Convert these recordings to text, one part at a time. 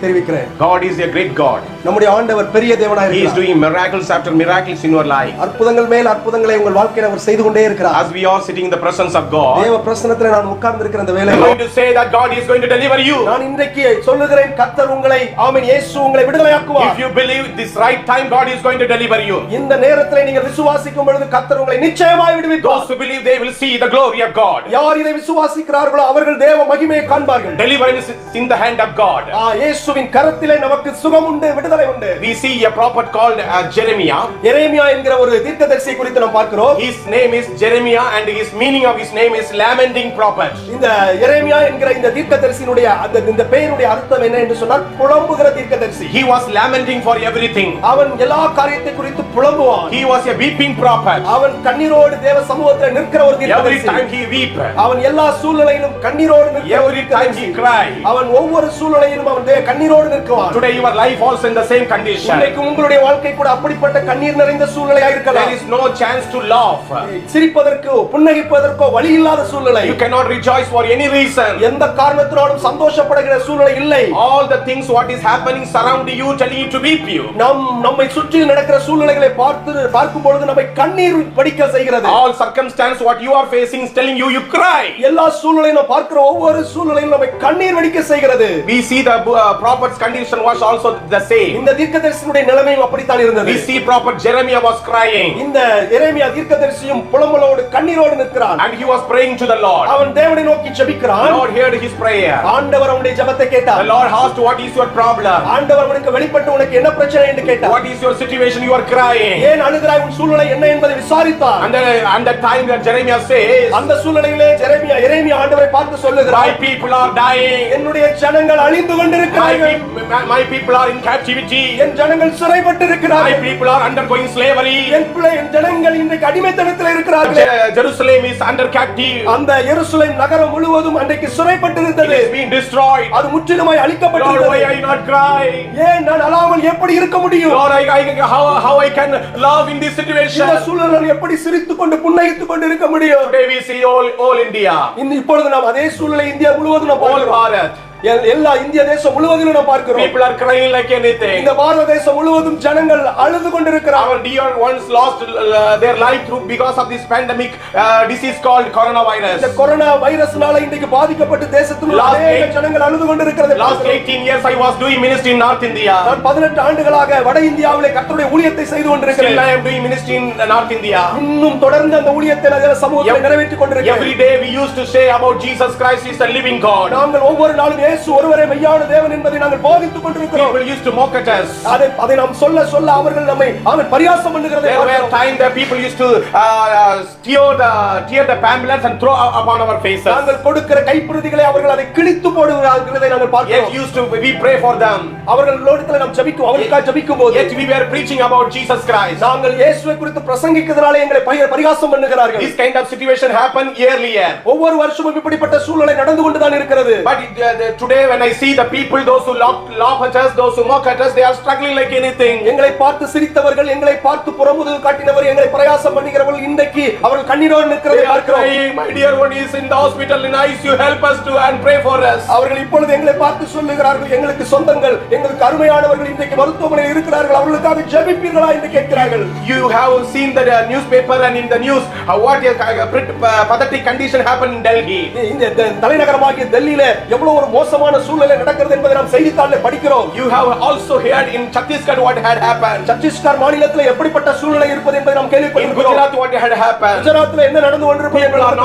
தெரிவிக்கிறேன். God is a great God. நம்முடைய ஆண்டவர் பெரிய தேவனாய் He is இருக்கிறார். doing miracles after miracles in your life. அற்புதங்கள் மேல் அற்புதங்களை உங்கள் வாழ்க்கையில் அவர் செய்து கொண்டே இருக்கிறார். As we are sitting in the presence of God, தேவ பிரசன்னத்திலே நான் உட்கார்ந்து இருக்கிற அந்த I'm வேளையில் going to say that God is going to deliver you. நான் இன்றைக்கு சொல்லுகிறேன், கர்த்தர் உங்களை ஆமென் இயேசு உங்களை விடுதலையாக்குவார். If you believe this right time, God is going to deliver you. இந்த நேரத்திலே நீங்கள் விசுவாசிக்கும் பொழுது கர்த்தர் உங்களை நிச்சயமாய் விடுவிப்பார். Those who believe, they will see the glory of God. யார் இதை விசுவாசிக்கிறார்களோ அவர்கள் தேவ மகிமையை காண்பார்கள். Deliverance is in the hand of God. இயேசுவின் கரத்திலே நமக்கு சுகம் உண்டு, விடுதலை உண்டு. We see a prophet called Jeremiah. எரேமியா என்கிற ஒரு தீர்க்கதரிசி குறித்து நாம் பார்க்கிறோம். His name is Jeremiah and his meaning of his name is lamenting prophet. இந்த எரேமியா என்கிற இந்த தீர்க்கதரிசியினுடைய இந்த பெயருடைய அர்த்தம் என்ன என்று சொன்னால் புலம்புகிற தீர்க்கதரிசி. He was lamenting for everything. அவன் எல்லா காரியத்தை குறித்து புலம்புவான். He was a weeping prophet. அவன் கண்ணீரோடு தேவ சமூகத்தில் நிற்கிற ஒரு Every தீர்க்கதரிசி. time he weep. அவன் எல்லா சூழ்நிலையிலும் கண்ணீரோடு நிற்கிற Every time he cry. அவன் ஒவ்வொரு சூழ்நிலையிலும் அவன் கண்ணீரோடு நிற்குவான். Today your life also in the same condition. இன்னைக்கு உங்களுடைய வாழ்க்கை கூட அப்படிப்பட்ட கண்ணீர் நிறைந்த சூழ்நிலையாக இருக்கலாம். There is no chance to laugh. சிரிப்பதற்கோ புன்னகைப்பதற்கோ வழி இல்லாத சூழ்நிலை. You cannot rejoice for any reason. எந்த காரணத்தினாலும் சந்தோஷப்படுகிற சூழ்நிலை இல்லை. All the things what is happening surrounding you telling you to weep you. நம்மை சுற்றி நடக்கிற சூழ்நிலைகளை பார்க்கும் பொழுது நம்மை கண்ணீர் வடிக்க செய்கிறது. All circumstance what you are facing is telling you cry. எல்லா சூழ்நிலையும் பார்க்கிற ஒவ்வொரு சூழ்நிலையும் நம்மை கண்ணீர் வடிக்க செய்கிறது. We see the prophet's condition was also the same. இந்த தீர்க்கதரிசியுடைய நிலைமையும் அப்படித்தான் இருந்தது. We see prophet Jeremiah was crying. இந்த எரேமியா தீர்க்கதரிசியும் புலம்பலோடு கண்ணீரோடு நிற்கிறான். And he was praying to the Lord. அவன் தேவனை நோக்கி ஜெபிக்கிறான். The Lord heard his prayer. ஆண்டவர் அவனுடைய ஜெபத்தை கேட்டார். The Lord asked, what is your problem? ஆண்டவர் அவனுக்கு வெளிப்பட்டு உனக்கு என்ன பிரச்சனை என்று கேட்டார். What is your situation? You are crying. ஏன் அழுகிறாய், உன் சூழ்நிலை என்ன என்பதை விசாரித்தார். And the time that Jeremiah says, அந்த சூழ்நிலையிலே எரேமியா ஆண்டவரை பார்த்து சொல்லுகிறார், my people are dying. என்னுடைய ஜனங்கள் அழிந்து கொண்டிருக்கிறார்கள். My people are in captivity. என் ஜனங்கள் சிறைப்பட்டு My இருக்கிறார்கள். people are undergoing slavery. என் ஜனங்கள் இன்றைக்கு அடிமைத்தனத்தில் இருக்கிறார்கள். Jerusalem is under captive. அந்த எருசலேம் நகரம் முழுவதும் அன்றைக்கு சிறைப்பட்டு It இருந்தது. is being destroyed. அது முற்றிலுமாய் அழிக்கப்பட்டது. Lord, why I not cry? ஏன் நான் அழாமல் எப்படி இருக்க முடியும்? Lord, how I can love in this situation? இந்த சூழ்நிலையில் எப்படி சிரித்துக்கொண்டு புன்னகைத்துக் கொண்டு இருக்க முடியும்? Today we see all India. இப்பொழுது நாம் அதே சூழ்நிலை இந்தியா முழுவதும் நாம் All பார்க்கிறோம். Bharat. எல்லா இந்திய தேசம் முழுவதிலும் நாம் பார்க்கிறோம். People are crying like anything. இந்த பாரத தேசம் முழுவதும் ஜனங்கள் அழுது கொண்டிருக்கிறார்கள். Our dear ones lost their life through because of this pandemic disease called coronavirus. இந்த கொரோனா வைரஸ்னால இன்றைக்கு பாதிக்கப்பட்டு தேசத்தில் அநேக ஜனங்கள் அழுது கொண்டிருக்கிறது. Last 18 years I was doing ministry in North India. நான் 18 ஆண்டுகளாக வட இந்தியாவிலே கர்த்தருடைய ஊழியத்தை செய்து கொண்டிருக்கிறேன். Still I am doing ministry in North India. இன்னும் தொடர்ந்து அந்த ஊழியத்தை நான் சமூகத்தில் நிறைவேற்றிக் கொண்டிருக்கிறேன். Every day we used to say about Jesus Christ is the living God. நாங்கள் ஒவ்வொரு நாளும் இயேசு ஒருவரே மெய்யான தேவன் என்பதை நாங்கள் போதித்துக் கொண்டிருக்கிறோம். People used to mock at us. அதை நாம் சொல்ல அவர்கள் நம்மை பரியாசம் பண்ணுகிறதை There were times that people used to tear the pamphlets and throw upon our faces. நாங்கள் கொடுக்கிற கைப்பிரதிகளை அவர்கள் அதை கிழித்து போடுகிறார்களே நாங்கள் பார்க்கிறோம். Yet used to we pray for them. அவர்களோடு நாம் ஜெபிக்கும் அவர்களுக்காக ஜெபிக்கும்போது Yet we were preaching about Jesus Christ. நாங்கள் இயேசுவை குறித்து பிரசங்கிக்கிறதால எங்களை பரிகாசம் பண்ணுகிறார்கள். This kind of situation happened yearlier. ஒவ்வொரு வருஷமும் இப்படிப்பட்ட சூழ்நிலை நடந்து கொண்டுதான் இருக்கிறது. But today when I see the people, those who laugh at us, those who mock at us, they are struggling like anything. எங்களை பார்த்து சிரித்தவர்கள், எங்களை பார்த்து புறமுதுகு காட்டினவர், எங்களை பிரயாசம் பண்ணுகிறவர்கள் இன்றைக்கு அவர்கள் கண்ணீரோடு நிற்கிறதை பார்க்கிறோம். My dear one is in the hospital in ICU, help us to and pray for us. அவர்கள் இப்பொழுது எங்களை பார்த்து சொல்லுகிறார்கள், எங்களுக்கு சொந்தங்கள், எங்களுக்கு அருமையானவர்கள் இன்றைக்கு மருத்துவமனையில் இருக்கிறார்கள், அவர்களுக்காக ஜெபிப்பீர்களா என்று கேட்கிறார்கள். You have seen the newspaper and in the news what a pathetic condition happened in Delhi. இந்த தலைநகரமாகிய டெல்லியில எவ்வளவு ஒரு மோசமான சூழ்நிலை நடக்கிறது என்பதை நாம் செய்தித்தாளில் படிக்கிறோம். You have also heard in Chhattisgarh what had happened. Chhattisgarh மாநிலத்தில் எப்படிப்பட்ட சூழ்நிலை இருப்பது என்பதை நாம் கேள்விப்பட்டிருக்கிறோம். In Gujarat what had happened. குஜராத்தில் என்ன நடந்து கொண்டிருப்பது People are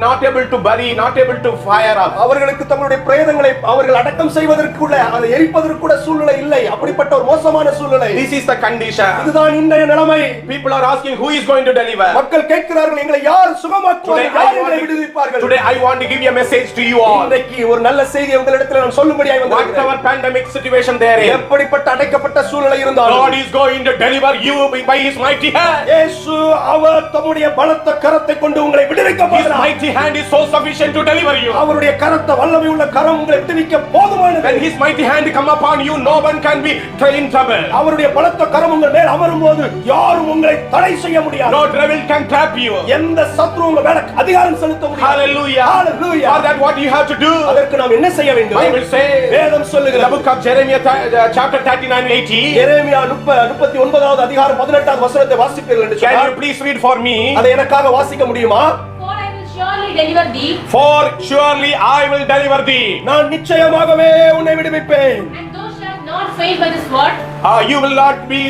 not able to bury, not able to fire up. அவர்களுக்கு தங்களுடைய பிரேதங்களை அவர்கள் அடக்கம் செய்வதற்கு கூட அதை எரிப்பதற்கு கூட சூழ்நிலை இல்லை. அப்படிப்பட்ட ஒரு மோசமான சூழ்நிலை. This is the condition. இதுதான் இன்றைய நிலைமை. People are asking who is going to deliver. மக்கள் கேட்கிறார்கள், எங்களை யார் சுகமாக்குவார்கள், யார் எங்களை விடுவிப்பார்கள்? Today I want to give you a message to you all. இன்றைக்கு ஒரு நல்ல செய்தி உங்களிடத்தில் நான் சொல்லும்படியாக வந்திருக்கிறேன். Whatever pandemic situation there is, எப்படிப்பட்ட அடைக்கப்பட்ட சூழ்நிலை இருந்தாலும் God is going to deliver you by his mighty hand. இயேசு அவர் தம்முடைய பலத்த கரத்தை கொண்டு உங்களை விடுவிக்க His போகிறார். mighty hand is so sufficient to deliver you. அவருடைய கரத்த வல்லமை உள்ள கரம் உங்களை விடுவிக்க போதுமானது. When his mighty hand come upon you, no one can be in trouble. அவருடைய பலத்த கரம் உங்கள் மேல் அமரும்போது யாரும் உங்களை தடை செய்ய முடியாது. No devil can trap you. எந்த சத்ரு உங்க மேல அதிகாரம் செலுத்த முடியாது. Hallelujah. Hallelujah. For that what you have to do? அதற்கு நாம் என்ன செய்ய வேண்டும்? Bible says, வேதம் the சொல்லுகிறது. book of Jeremiah chapter 39:80. எரேமியா 39வது அதிகாரம் 18வது வசனத்தை வாசிப்பீர்கள் என்று Can you சொன்னார். please read for me? அதை எனக்காக வாசிக்க முடியுமா? For I will surely deliver thee, For surely I will deliver thee. நான் நிச்சயமாகவே உன்னை விடுவிப்பேன். and thou shalt not fail by the sword, You will not be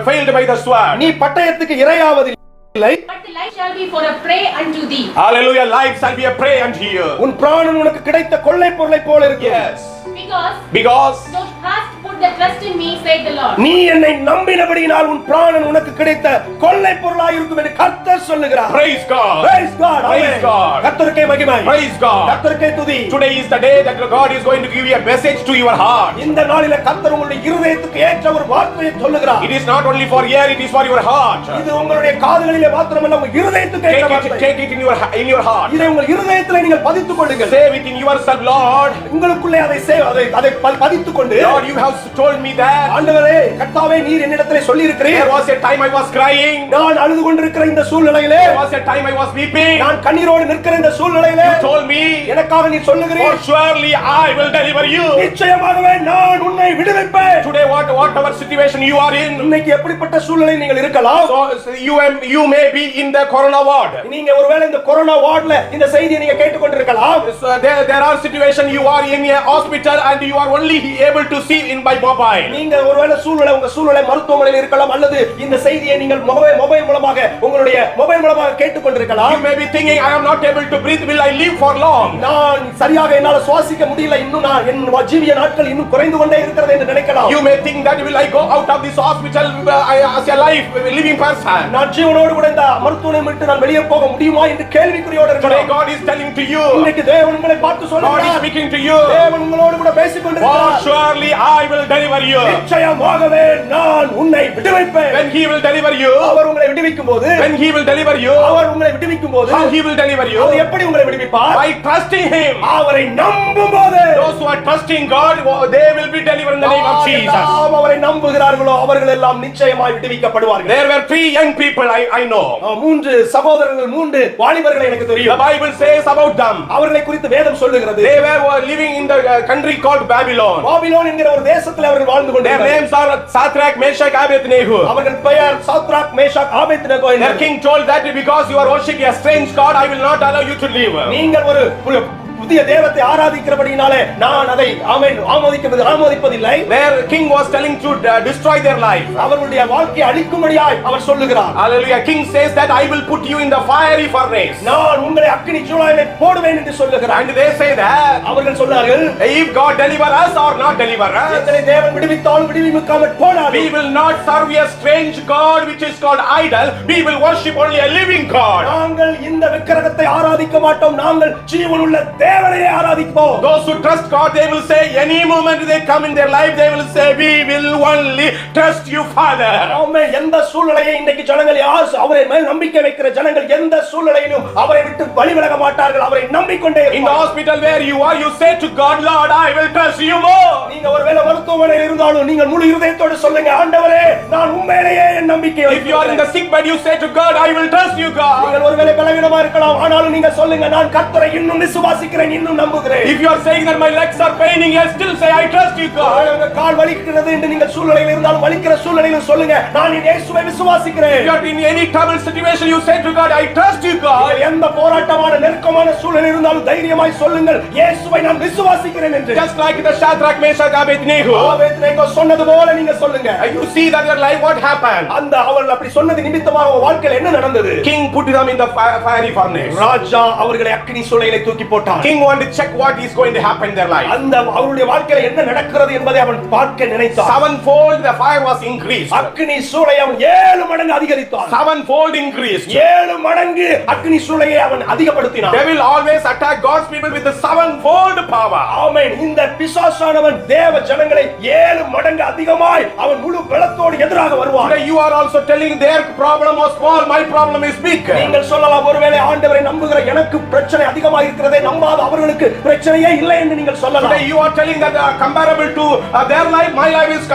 failed by the sword. நீ பட்டயத்துக்கு இரையாவதில்லை. but the life shall be for a prey unto thee. Hallelujah. Life shall be a prey unto you. உன் பிராணன் உனக்கு கிடைத்த கொள்ளை பொருளை போல இருக்கு. Yes. Because Because thou hast put the trust in me, said the Lord. நீ என்னை நம்பினபடியினால் உன் பிராணன் உனக்கு கிடைத்த கொள்ளை பொருளாய் இருக்கும் என்று கர்த்தர் சொல்லுகிறார். praise God. Praise God. Praise Amen. God. கர்த்தருக்கே மகிமை. Praise God. கர்த்தருக்கே துதி. Today is the day that God is going to give you a message to your heart. இந்த நாளிலே கர்த்தர் உங்களுடைய இருதயத்துக்கு ஏற்ற ஒரு வார்த்தையை சொல்லுகிறார். It is not only for ear, it is for your heart. இது உங்களுடைய காதுகளிலே மாத்திரமல்ல உங்கள் இருதயத்துக்கு ஏற்ற வார்த்தை. Take it in your heart. இதை உங்கள் இருதயத்திலே நீங்கள் பதித்துக் கொள்ளுங்கள். Say within yourself, Lord, உங்களுக்குள்ளே அதை பதித்துக் கொண்டு, Lord, you have told me that ஆண்டவரே கர்த்தாவே நீர் என்னிடத்திலே சொல்லி இருக்கிறீர். there was a time I was crying. நான் அழுது கொண்டிருக்கிற இந்த சூழ்நிலையிலே, There was a time I was weeping. நான் கண்ணீரோடு நிற்கிற இந்த சூழ்நிலையிலே You told me, எனக்காக நீ for சொல்லுகிறீர். surely I will deliver you. நிச்சயமாகவே நான் உன்னை விடுவிப்பேன். Today, whatever situation you are in, இன்னைக்கு எப்படிப்பட்ட சூழ்நிலை நீங்கள் இருக்கலாம்? so you may be in the corona ward. நீங்க ஒருவேளை இந்த கொரோனா வார்டுல இந்த செய்தியை நீங்க கேட்டுக்கொண்டிருக்கலாம். So there are situations you are in a hospital and you are only able to see in by mobile. நீங்க ஒருவேளை உங்க சூழ்நிலை மருத்துவமனையில் இருக்கலாம், அல்லது இந்த செய்தியை நீங்கள் மொபைல் மூலமாக உங்களுடைய மொபைல் மூலமாக கேட்டுக்கொண்டிருக்கலாம். You may be thinking, I am not able to breathe, will I live for long? நான் சரியாக என்னால சுவாசிக்க முடியல, இன்னும் நான் என் ஜீவிய நாட்கள் இன்னும் குறைந்து கொண்டே இருக்கிறது என்று நினைக்கலாம். You may think that will I go out of this hospital as a life living person? நான் ஜீவனோடு கூட இந்த மருத்துவமனை விட்டு நான் வெளியே போக முடியுமா என்று கேள்விக்குறியோடு Today இருக்கிறேன். God is telling to you, இன்னைக்கு தேவன் உங்களை பார்த்து God is சொல்றார். speaking to you, தேவன் உங்களோடு கூட பேசிக் for கொண்டிருக்கிறார். surely I will deliver you. நிச்சயமாகவே நான் உன்னை விடுவிப்பேன். When he will deliver you, அவர் உங்களை விடுவிக்கும் போது, when he will deliver you, அவர் உங்களை விடுவிக்கும் போது, how he will deliver you? அவர் எப்படி உங்களை விடுவிப்பார்? By trusting him. அவரை நம்பும் போது, Those who are trusting God, they will be delivered in the name of Jesus. யாரெல்லாம் அவரை நம்புகிறார்களோ அவர்கள் எல்லாம் நிச்சயமாய் விடுவிக்கப்படுவார்கள். There were 3 young people I know. 3 சகோதரர்கள், 3 வாலிபர்கள் எனக்கு The தெரியும். Bible says about them, அவர்களை குறித்து வேதம் சொல்லுகிறது. they were living in the country called Babylon. Babylon என்கிற ஒரு தேசத்தில் அவர்கள் வாழ்ந்து Their கொண்டிருந்தார்கள். names are Shadrach, Meshach, Abednego. அவர்கள் பெயர் சாத்ராக், மேஷாக், ஆபேத்நேகோ Their என்பது. king told that because you are worshiping a strange god, I will not allow you to live. நீங்கள் ஒரு புதிய தேவத்தை ஆராதிக்கிறபடினாலே நான் அதை ஆமோதிப்பதில்லை. Their king was telling to destroy their life. அவர்களுடைய வாழ்க்கையை அழிக்கும்படியாய் அவர் சொல்லுகிறார். Hallelujah. King says that I will put you in the fiery furnace. நான் உங்களை அக்கினி சூளையிலே போடுவேன் என்று சொல்லுகிறார். And they say that அவர்கள் சொன்னார்கள், if God deliver us or not deliver us, எங்களை தேவன் விடுவித்தாலும் விடுவிக்காமல் we போனாலும் will not serve a strange god which is called idol. We will worship only a living God. நாங்கள் இந்த விக்கிரகத்தை ஆராதிக்க மாட்டோம், நாங்கள் ஜீவனுள்ள தேவனையே ஆராதிப்போம். Those who trust God, they will say, any moment they come in their life, they will say, we will only trust you, Father. ஆமென். எந்த சூழ்நிலையை இன்றைக்கு ஜனங்கள் யார் அவரை மேல் நம்பிக்கை வைக்கிற ஜனங்கள் எந்த சூழ்நிலையிலும் அவரை விட்டு வழி விலக மாட்டார்கள், அவரை நம்பிக்கொண்டே In the இருப்பார்கள். hospital where you are, you say to God, Lord, I will trust you more. நீங்க ஒருவேளை மருத்துவமனையில் இருந்தாலும் நீங்கள் முழு இருதயத்தோடு சொல்லுங்க, ஆண்டவரே நான் உண்மையிலேயே என் நம்பிக்கை If you are in the sick bed, you say to God, I will trust you, God. நீங்கள் ஒருவேளை பலவீனமா இருக்கலாம், ஆனாலும் நீங்க சொல்லுங்க, நான் கர்த்தரை இன்னும் விசுவாசிக்கிறேன், இன்னும் நம்புகிறேன். If you are saying that my legs are paining, I still say, I trust you, God. உங்க கால் வலிக்கிறது என்று நீங்கள் சூழ்நிலையில் இருந்தாலும் வலிக்கிற சூழ்நிலையில் சொல்லுங்க, நான் இயேசுவை விசுவாசிக்கிறேன். If you are in any trouble situation, you say to God, I trust you, God. நீங்கள் எந்த போராட்டமான நெருக்கமான சூழ்நிலை இருந்தாலும் தைரியமாய் சொல்லுங்கள், இயேசுவை நான் விசுவாசிக்கிறேன் என்று. Just like the Shadrach, Meshach, Abednego. Abednego சொன்னது போல நீங்க சொல்லுங்க. You see that your life, what happened? அந்த அவர்கள் அப்படி சொன்னது நிமித்தமாக உங்க வாழ்க்கையில் என்ன நடந்தது? King put them in the fiery furnace. ராஜா அவர்களை அக்கினி சூளையிலே தூக்கி போட்டான். King wanted to check what is going to happen in their life. அந்த அவருடைய வாழ்க்கையில என்ன நடக்கிறது என்பதை அவன் பார்க்க நினைத்தான். Sevenfold the fire was increased. அக்கினி சூளை அவன் 7 மடங்கு அதிகரித்தான். Sevenfold increased. 7 மடங்கு அக்கினி சூளையை அவன் அதிகப்படுத்தினான். Devil always attack God's people with the sevenfold power. ஆமென். இந்த பிசாசானவன் தேவ ஜனங்களை 7 மடங்கு அதிகமாய் அவன் முழு பலத்தோடு எதிராக வருவான். Today you are also telling their problem was small, my problem is big. நீங்கள் சொல்லலாம், ஒருவேளை ஆண்டவரை நம்புகிற எனக்கு பிரச்சனை அதிகமாக இருக்கிறதே, நம்பாத அவர்களுக்கு பிரச்சனையே இல்லை என்று நீங்கள் சொல்லலாம். Today you are telling that comparable to their life, my life is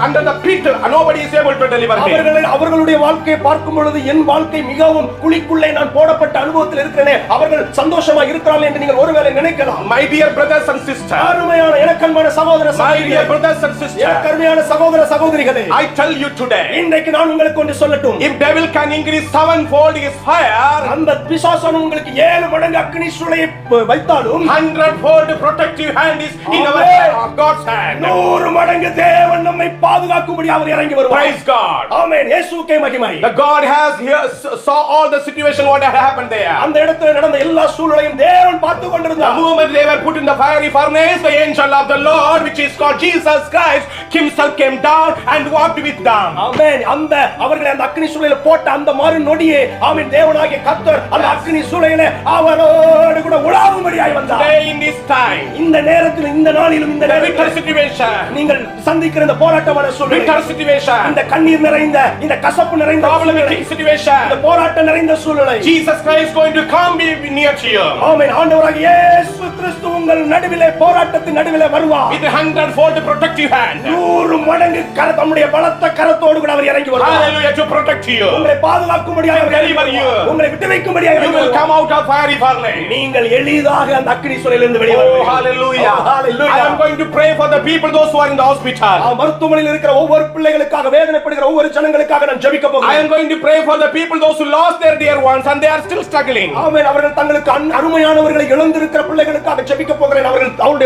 under the pit. Nobody is able to deliver me. அவர்களுடைய வாழ்க்கையை பார்க்கும் பொழுது என் வாழ்க்கை மிகவும் குழிக்குள்ளே நான் போடப்பட்ட அனுபவத்தில் இருக்கிறேனே, அவர்கள் சந்தோஷமா இருக்கிறார்கள் என்று நீங்கள் ஒருவேளை நினைக்கலாம். My dear brothers and sisters, அருமையான எனக்கன்பான சகோதர my dear brothers and sisters, அருமையான சகோதர சகோதரிகளே, I tell you today, இன்றைக்கு நான் உங்களுக்கு ஒன்று சொல்லட்டும். if devil can increase sevenfold his fire, அந்த பிசாசன் உங்களுக்கு 7 மடங்கு அக்கினி சூளையை வைத்தாலும் 100-fold protective hand is in our God's hand. 100 மடங்கு தேவன் நம்மை பாதுகாக்கும்படி அவர் இறங்கி வருவார். Praise God. ஆமென். இயேசுவுக்கே மகிமை. The God has here saw all the situation what had happened there. அந்த இடத்துல நடந்த எல்லா சூழ்நிலையும் தேவன் பார்த்து The கொண்டிருந்தார். moment they were put in the fiery furnace, the angel of the Lord, which is called Jesus Christ, himself came down and walked with them. ஆமென். அந்த அவர்களை அந்த அக்கினி சூளையில போட்ட அந்த மாறு நொடியே, ஆமென், தேவனாகிய கர்த்தர் அந்த அக்கினி சூளையில அவரோடு கூட உலாவும்படியாய் வந்தார். Today in this time, இந்த நேரத்தில், இந்த நாளிலும், இந்த the bitter நேரத்தில் situation, நீங்கள் சந்திக்கிற இந்த போராட்டமான சூழ்நிலை, bitter situation, இந்த கண்ணீர் நிறைந்த, இந்த கசப்பு நிறைந்த problematic இந்த situation, போராட்டம் நிறைந்த சூழ்நிலை, Jesus Christ is going to come be near to you. ஆமென். ஆண்டவராகிய இயேசு கிறிஸ்து உங்கள் நடுவிலே, போராட்டத்தின் நடுவிலே வருவார். With a 100-fold protective hand. 100 மடங்கு தம்முடைய பலத்த கரத்தோடு கூட அவர் இறங்கி வருவார். Hallelujah, to protect you. உங்களை பாதுகாக்கும்படியாக அவர் இறங்கி வருவார். உங்களை விட்டு வைக்கும்படியாக You இறங்கி will வருவார். come out of fiery furnace. நீங்கள் எளிதாக அந்த அக்கினி சூளையிலிருந்து வெளியே Oh, வருவீர்கள். hallelujah. Oh, hallelujah. I am going to pray for the people, those who are in the hospital. மருத்துவமனையில் இருக்கிற ஒவ்வொரு பிள்ளைகளுக்காக, வேதனைப்படுகிற ஒவ்வொரு ஜனங்களுக்காக நான் ஜெபிக்க I போகிறேன். am going to pray for the people, those who lost their dear ones and they are still struggling. ஆமென். அவர்கள் தங்களுக்கு அருமையானவர்களை இழந்திருக்கிற பிள்ளைகளுக்காக ஜெபிக்க போகிறேன். அவர்கள் அவருடைய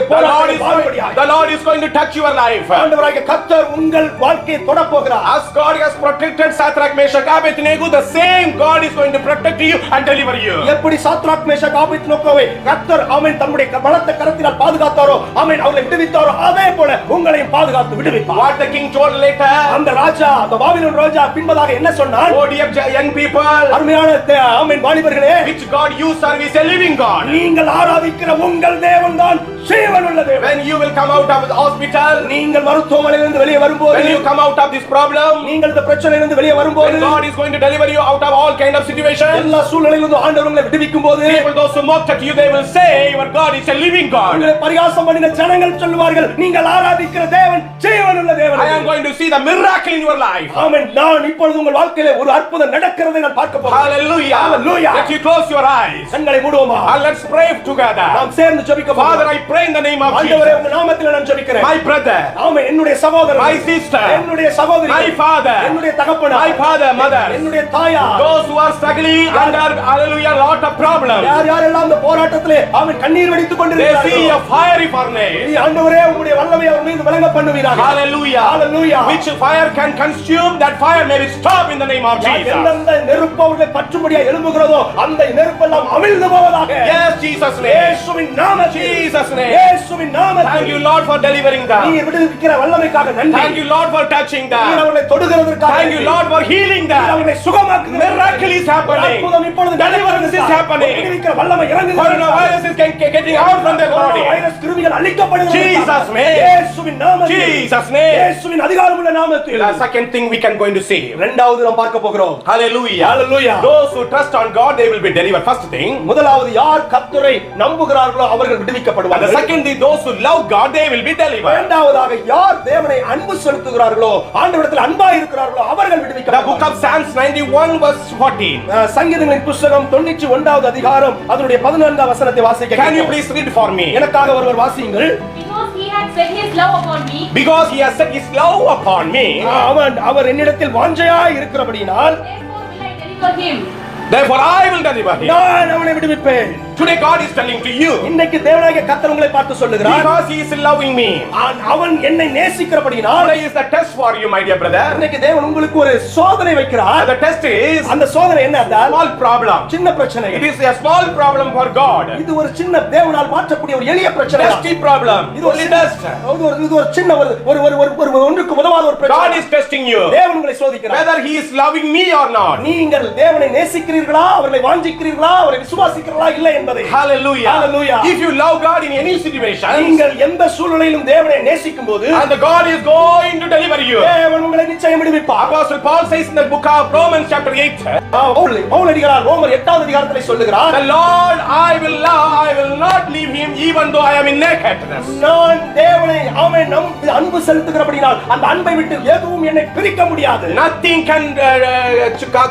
The Lord is going to touch your life. ஆண்டவராகிய கர்த்தர் உங்கள் வாழ்க்கையை தொட போகிறார். As God has protected Shadrach, Meshach, Abednego, the same God is going to protect you and deliver you. எப்படி சாத்ராக் மேஷாக் ஆபேத்நேகோவை கர்த்தர் ஆமென் தம்முடைய பலத்த கரத்தினால் பாதுகாத்தாரோ, ஆமென், அவர்களை விடுவித்தாரோ, அதே போல உங்களையும் பாதுகாத்து விடுவிப்பார். What the king told later, அந்த ராஜா, அந்த பாபிலோன் ராஜா பின்பதாக என்ன சொன்னார்? oh dear young people, அருமையான ஆமென் வாலிபர்களே, which God you serve is a living God. நீங்கள் ஆராதிக்கிற உங்கள் தேவன் தான் ஜீவனுள்ள தேவன். When you will come out of the hospital, நீங்கள் மருத்துவமனையிலிருந்து வெளியே வரும்போது, when you come out of this problem, நீங்கள் இந்த பிரச்சனையிலிருந்து வெளியே வரும்போது, when God is going to deliver you out of all kind of situations, எல்லா சூழ்நிலையிலிருந்து ஆண்டவர் உங்களை விடுவிக்கும் போது, people those who mocked at you, they will say your God is a living God. உங்களை பரிகாசம் பண்ணின ஜனங்கள் சொல்வார்கள், நீங்கள் ஆராதிக்கிற தேவன் ஜீவனுள்ள தேவன். I am going to see the miracle in your life. ஆமென். நான் இப்பொழுது உங்கள் வாழ்க்கையிலே ஒரு அற்புதம் நடக்கிறதை நான் பார்க்க போகிறேன். Hallelujah. Hallelujah. Let you close your eyes கண்களை மூடுவோமா? and let's pray together. நாம் சேர்ந்து ஜெபிக்க போகிறோம். Father, I pray in the name of ஆண்டவரே, Jesus. உங்க நாமத்திலே நான் ஜெபிக்கிறேன். My brother, ஆமென். என்னுடைய சகோதரன், my sister, என்னுடைய சகோதரி, my father, என்னுடைய தகப்பனார், my father, mother, என்னுடைய தாயார், those who are struggling under, hallelujah, lot of problems. யாரெல்லாம் இந்த போராட்டத்திலே ஆமென் கண்ணீர் வடித்துக் They see கொண்டிருக்கிறார்களோ, a fiery furnace. ஆண்டவரே, உம்முடைய வல்லமை அவர் மீது விளங்க பண்ணுவீராக. Hallelujah. Hallelujah. Which fire can consume, that fire may be stopped in the name of Jesus. எந்தெந்த நெருப்பு அவர்களை பற்றும்படியாக எழும்புகிறதோ, அந்த நெருப்பெல்லாம் அவிழ்ந்து போவதாக. Yes, Jesus' name. இயேசுவின் நாமத்தில், Jesus' name. இயேசுவின் நாமத்தில். Thank you, Lord, for delivering them. நீர் விடுவிக்கிற வல்லமைக்காக நன்றி. Thank you, Lord, for touching நீர் them. அவர்களை தொடுகிறதற்காக Thank you, நன்றி. Lord, for healing நீர் them. அவர்களை சுகமாக்குகிற Miracle is happening. அற்புதம் இப்பொழுது Deliverance is happening. விடுவிக்கிற வல்லமை இறங்குகிறது. Coronavirus is getting out from their body. Virus கிருமிகள் அழிக்கப்படுகிறது. Jesus' name. இயேசுவின் நாமத்தில். Jesus' name. இயேசுவின் அதிகாரமுள்ள நாமத்தில். The second thing we can going to see. இரண்டாவது நாம் பார்க்க போகிறோம். Hallelujah. Hallelujah. Those who trust on God, they will be delivered. First thing. முதலாவது யார் கர்த்தரை நம்புகிறார்களோ அவர்கள் And the விடுவிக்கப்படுவார்கள். second thing, those who love God, they will be delivered. இரண்டாவதாக யார் தேவனை அன்பு செலுத்துகிறார்களோ, ஆண்டவரிடத்தில் அன்பாய் இருக்கிறார்களோ அவர்கள் The book விடுவிக்கப்படுவார்கள். of Psalms 91 verse 14. சங்கீதங்களின் புத்தகம் 91வது அதிகாரம் அதனுடைய 14வது வசனத்தை வாசிக்க Can you கேட்கிறோம். please read for me? எனக்காக ஒருவர் வாசியுங்கள். Because he had set his love upon me, Because he has set his love upon me, அவர் என்னிடத்தில் வாஞ்சையாய் இருக்கிறபடியினால் therefore will I deliver him. therefore I will deliver him. நான் அவனை விடுவிப்பேன். Today God is telling to you, இன்னைக்கு தேவனாகிய கர்த்தர் உங்களை பார்த்து சொல்லுகிறார், because he is loving me. அவன் என்னை நேசிக்கிறபடியினால். Today is the test for you, my dear brother. இன்னைக்கு தேவன் உங்களுக்கு ஒரு சோதனை வைக்கிறார். And the test is அந்த சோதனை என்ன என்றால், small problem. சின்ன பிரச்சனை. It is a small problem for God. இது ஒரு சின்ன தேவனால் மாற்றக்கூடிய ஒரு எளிய பிரச்சனை. Dusty problem. இது ஒரு Only சின்ன- dust. இது ஒரு சின்ன ஒரு ஒன்றுக்கு உதவாத ஒரு God பிரச்சனை. is testing you, தேவன் உங்களை சோதிக்கிறார். whether he is loving me or not. நீங்கள் தேவனை நேசிக்கிறீர்களா, அவரை வாஞ்சிக்கிறீர்களா, அவரை விசுவாசிக்கிறீர்களா இல்லை என்பதை என்பதை. Hallelujah. Hallelujah. If you love God in any situation, நீங்கள் எந்த சூழ்நிலையிலும் தேவனை நேசிக்கும்போது and the God is going to deliver you. தேவன் உங்களை நிச்சயம் விடுவிப்பார். Apostle Paul says in the book of Romans chapter 8, பவுலடிகளார் ரோமர் 8வது அதிகாரத்திலே சொல்லுகிறார், the Lord I will love, I will not leave him even though I am in nakedness. நான் தேவனை அவன் அன்பு செலுத்துகிறபடியால் அந்த அன்பை விட்டு எதுவும் என்னை பிரிக்க முடியாது. Nothing can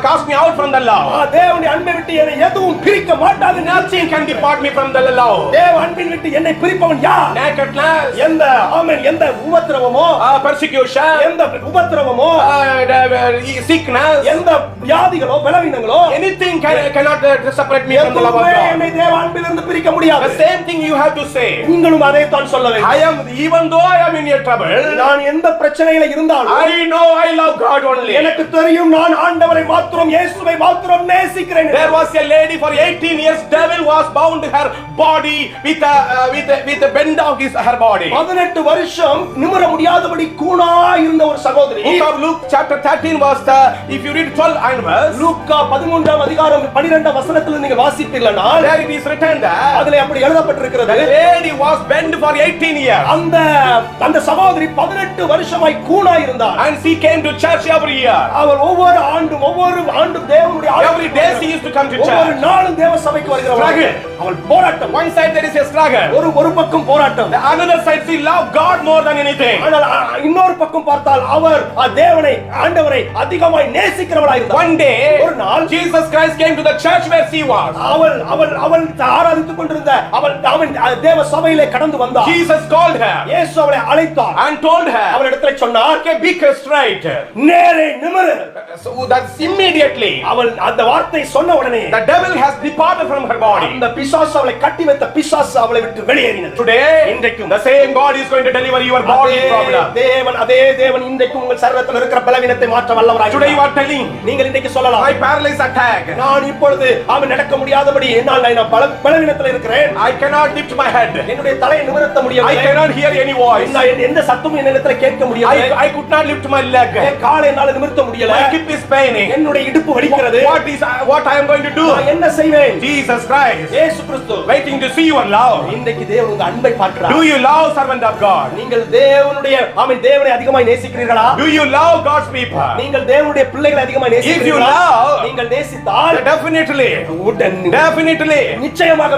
cast me out from the love. தேவனுடைய அன்பை விட்டு என்னை எதுவும் பிரிக்க மாட்டாது. Nothing can depart me from the love. தேவ அன்பின் விட்டு என்னை பிரிப்பவன் யார்? Nakedness, எந்த எந்த உபத்திரவமோ, persecution, எந்த உபத்திரவமோ, sickness, எந்த வியாதிகளோ பலவீனங்களோ, anything cannot separate me from the love of God. என்னை தேவ அன்பிலிருந்து பிரிக்க முடியாது. The same thing you have to say. நீங்களும் அதை தான் சொல்ல வேண்டும். I am, even though I am in your trouble, நான் எந்த பிரச்சனையில இருந்தாலும் I know I love God only. எனக்கு தெரியும் நான் ஆண்டவரை மாத்திரம் இயேசுவை மாத்திரம் நேசிக்கிறேன். There was a lady for 18 years, devil was bound her body with a bend of her body. 18 வருஷம் நிமிர முடியாதபடி கூனா இருந்த ஒரு சகோதரி. Book of Luke chapter 13 was if you read 12 onwards, லூக்கா 13ஆம் அதிகாரம் 12ஆம் வசனத்தில் நீங்க வாசிப்பீர்களானால் there it is written that அதிலே அப்படி எழுதப்பட்டிருக்கிறது. the lady was bent for 18 years. அந்த சகோதரி 18 வருஷமாய் கூனா இருந்தார். And she came to church every year. அவள் ஒவ்வொரு ஆண்டும் தேவனுடைய Every day she used to come to ஒவ்வொரு church. நாளும் தேவ சபைக்கு வருகிறவள். அவள் போராட்டம். One side there is a struggle. ஒரு பக்கம் போராட்டம். The another side she loved God more than anything. ஆனால் இன்னொரு பக்கம் பார்த்தால் அவர் தேவனை ஆண்டவரை அதிகமாய் நேசிக்கிறவளாய் இருந்தார். One day ஒரு நாள் Jesus Christ came to the church where she was. அவள் ஆராதித்துக் கொண்டிருந்த அவன் தேவ சபையிலே கடந்து வந்தார். Jesus called her இயேசு அவளை அழைத்தார். and told her, அவளிடத்தில் சொன்னார், okay, be straight. நேரே நிமிரு. So that's immediately அவள் அந்த வார்த்தை சொன்ன உடனே the devil has departed from her body. அந்த பிசாசு அவளை கட்டி வைத்த பிசாசு அவளை விட்டு வெளியேறினது. Today இன்றைக்கும் the same God is going to deliver your body problem. அதே தேவன் இன்றைக்கும் உங்கள் சரீரத்தில் இருக்கிற பலவீனத்தை மாற்ற வல்லவராய். Today you are telling, நீங்கள் இன்றைக்கு சொல்லலாம், my paralysis attack, நான் இப்பொழுது நடக்க முடியாதபடி என்னால் நான் பலவீனத்தில் இருக்கிறேன். I cannot lift my head, என்னுடைய தலையை நிமிர்த்த முடியவில்லை. I cannot hear any voice, எந்த சத்தமும் என்னிடத்தில் கேட்க முடியவில்லை. I could not lift my leg, என் காலை என்னால் நிமிர்த்த முடியல. my hip is paining, என்னுடைய இடுப்பு வலிக்கிறது. what I am going to do? நான் என்ன செய்வேன்? Jesus Christ, இயேசு கிறிஸ்து waiting to see your love. இன்றைக்கு தேவன் உங்க அன்பை பார்க்கிறார். Do you love servant of God? நீங்கள் தேவனை அதிகமாய் நேசிக்கிறீர்களா? Do you love God's people? நீங்கள் தேவனுடைய பிள்ளைகளை அதிகமாய் நேசிக்கிறீர்களா? If you love, நீங்கள் நேசித்தால் definitely நிச்சயமாக